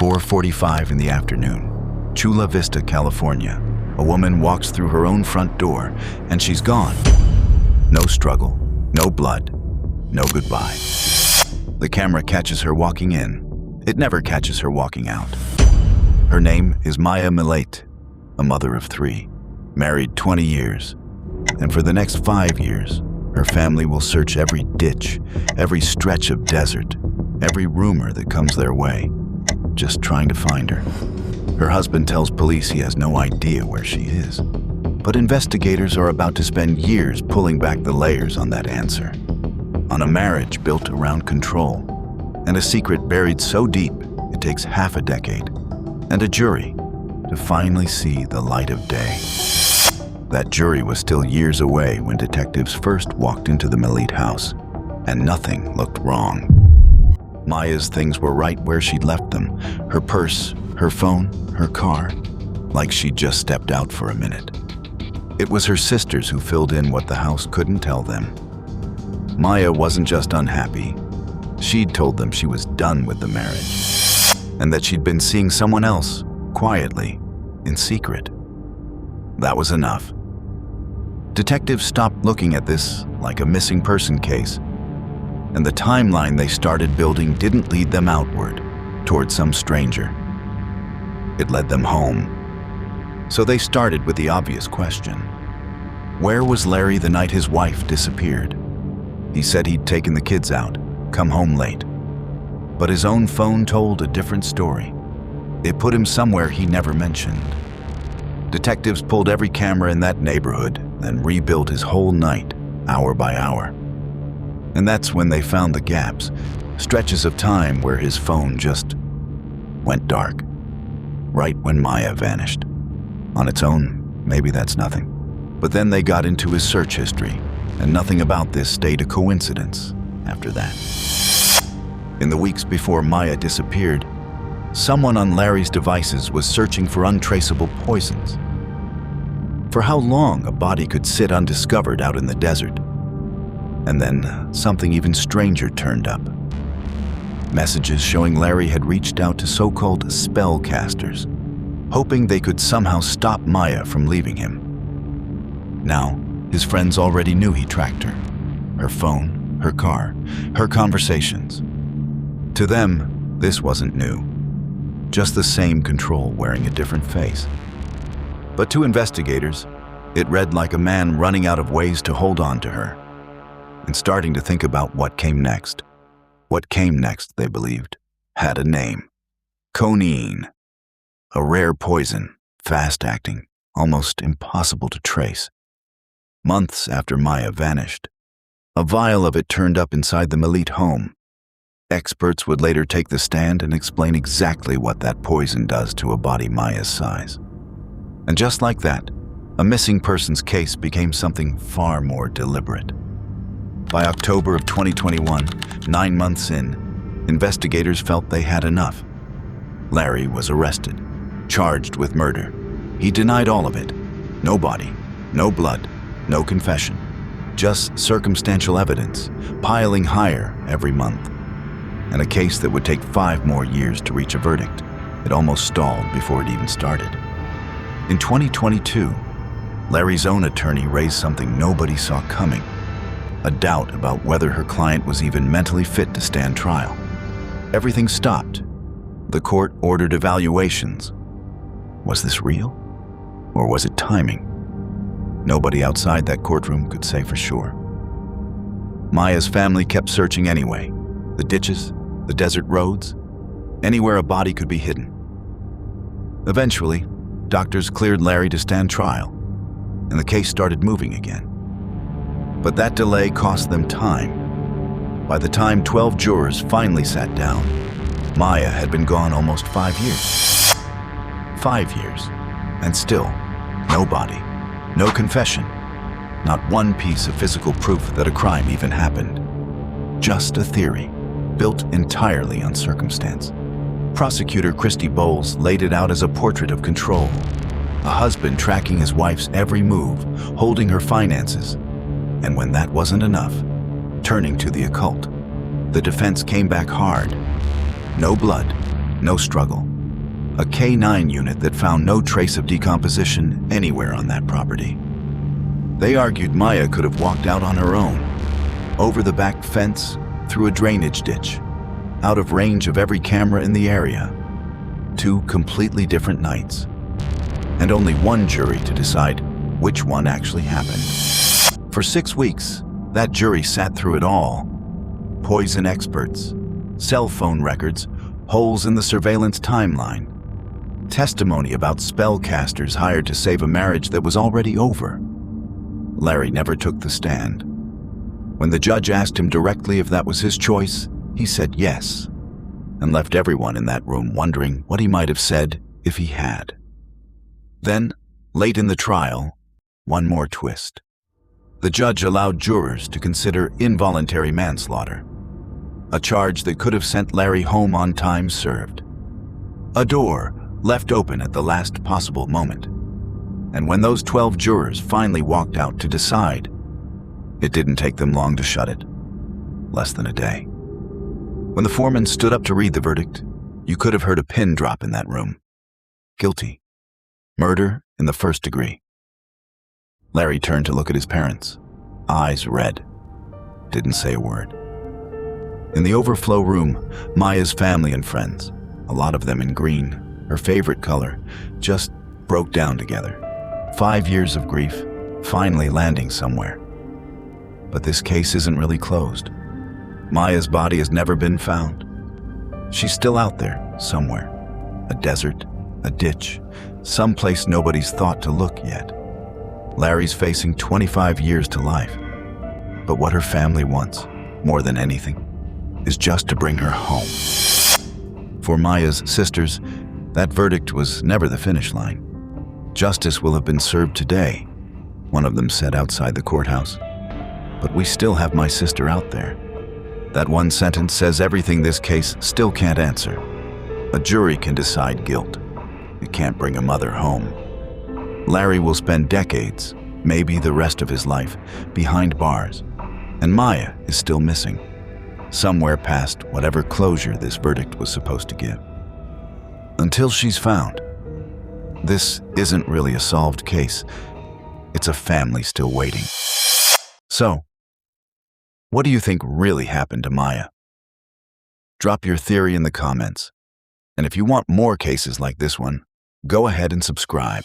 4:45 in the afternoon, Chula Vista, California. A woman walks through her own front door, and she's gone. No struggle, no blood, no goodbye. The camera catches her walking in. It never catches her walking out. Her name is Maya Millete, a mother of 3, married 20 years. And for the next 5 years, her family will search every ditch, every stretch of desert, every rumor that comes their way, just trying to find her. Her husband tells police he has no idea where she is. But investigators are about to spend years pulling back the layers on that answer. On a marriage built around control, and a secret buried so deep it takes half a decade, and a jury to finally see the light of day. That jury was still years away when detectives first walked into the Millete house, and nothing looked wrong. Maya's things were right where she'd left them, her purse, her phone, her car, like she'd just stepped out for a minute. It was her sisters who filled in what the house couldn't tell them. Maya wasn't just unhappy. She'd told them she was done with the marriage, and that she'd been seeing someone else, quietly, in secret. That was enough. Detectives stopped looking at this like a missing person case, and the timeline they started building didn't lead them outward, toward some stranger. It led them home. So they started with the obvious question. Where was Larry the night his wife disappeared? He said he'd taken the kids out, come home late. But his own phone told a different story. It put him somewhere he never mentioned. Detectives pulled every camera in that neighborhood, then rebuilt his whole night, hour by hour. And that's when they found the gaps, stretches of time where his phone just went dark. Right when Maya vanished. On its own, maybe that's nothing. But then they got into his search history, and nothing about this stayed a coincidence after that. In the weeks before Maya disappeared, someone on Larry's devices was searching for untraceable poisons. For how long a body could sit undiscovered out in the desert. And then something even stranger turned up. Messages showing Larry had reached out to so-called spellcasters, hoping they could somehow stop Maya from leaving him. Now, his friends already knew he tracked her. Her phone, her car, her conversations. To them, this wasn't new. Just the same control wearing a different face. But to investigators, it read like a man running out of ways to hold on to her, and starting to think about what came next. What came next, they believed, had a name. Codeine. A rare poison, fast-acting, almost impossible to trace. Months after Maya vanished, a vial of it turned up inside the Millete home. Experts would later take the stand and explain exactly what that poison does to a body Maya's size. And just like that, a missing persons case became something far more deliberate. By October of 2021, 9 months in, investigators felt they had enough. Larry was arrested, charged with murder. He denied all of it. No body, no blood, no confession. Just circumstantial evidence, piling higher every month. And a case that would take 5 more years to reach a verdict. It almost stalled before it even started. In 2022, Larry's own attorney raised something nobody saw coming. A doubt about whether her client was even mentally fit to stand trial. Everything stopped. The court ordered evaluations. Was this real? Or was it timing? Nobody outside that courtroom could say for sure. Maya's family kept searching anyway. The ditches, the desert roads, anywhere a body could be hidden. Eventually, doctors cleared Larry to stand trial, and the case started moving again. But that delay cost them time. By the time 12 jurors finally sat down, Maya had been gone almost 5 years. 5 years, and still, no body, no confession, not one piece of physical proof that a crime even happened. Just a theory, built entirely on circumstance. Prosecutor Christy Bowles laid it out as a portrait of control. A husband tracking his wife's every move, holding her finances. And when that wasn't enough, turning to the occult. The defense came back hard. No blood, no struggle, a K-9 unit that found no trace of decomposition anywhere on that property. They argued Maya could have walked out on her own, over the back fence, through a drainage ditch, out of range of every camera in the area. 2 completely different nights, and only one jury to decide which one actually happened. For 6 weeks, that jury sat through it all. Poison experts, cell phone records, holes in the surveillance timeline, testimony about spellcasters hired to save a marriage that was already over. Larry never took the stand. When the judge asked him directly if that was his choice, he said yes, and left everyone in that room wondering what he might have said if he had. Then, late in the trial, one more twist. The judge allowed jurors to consider involuntary manslaughter, a charge that could have sent Larry home on time served. A door left open at the last possible moment. And when those 12 jurors finally walked out to decide, it didn't take them long to shut it. Less than a day. When the foreman stood up to read the verdict, you could have heard a pin drop in that room. Guilty. Murder in the first degree. Larry turned to look at his parents, eyes red. Didn't say a word. In the overflow room, Maya's family and friends, a lot of them in green, her favorite color, just broke down together. 5 years of grief, finally landing somewhere. But this case isn't really closed. Maya's body has never been found. She's still out there, somewhere. A desert, a ditch, someplace nobody's thought to look yet. Larry's facing 25 years to life. But what her family wants, more than anything, is just to bring her home. For Maya's sisters, that verdict was never the finish line. Justice will have been served today, one of them said outside the courthouse. But we still have my sister out there. That one sentence says everything this case still can't answer. A jury can decide guilt. It can't bring a mother home. Larry will spend decades, maybe the rest of his life, behind bars. And Maya is still missing, somewhere past whatever closure this verdict was supposed to give. Until she's found, this isn't really a solved case. It's a family still waiting. So, what do you think really happened to Maya? Drop your theory in the comments. And if you want more cases like this one, go ahead and subscribe.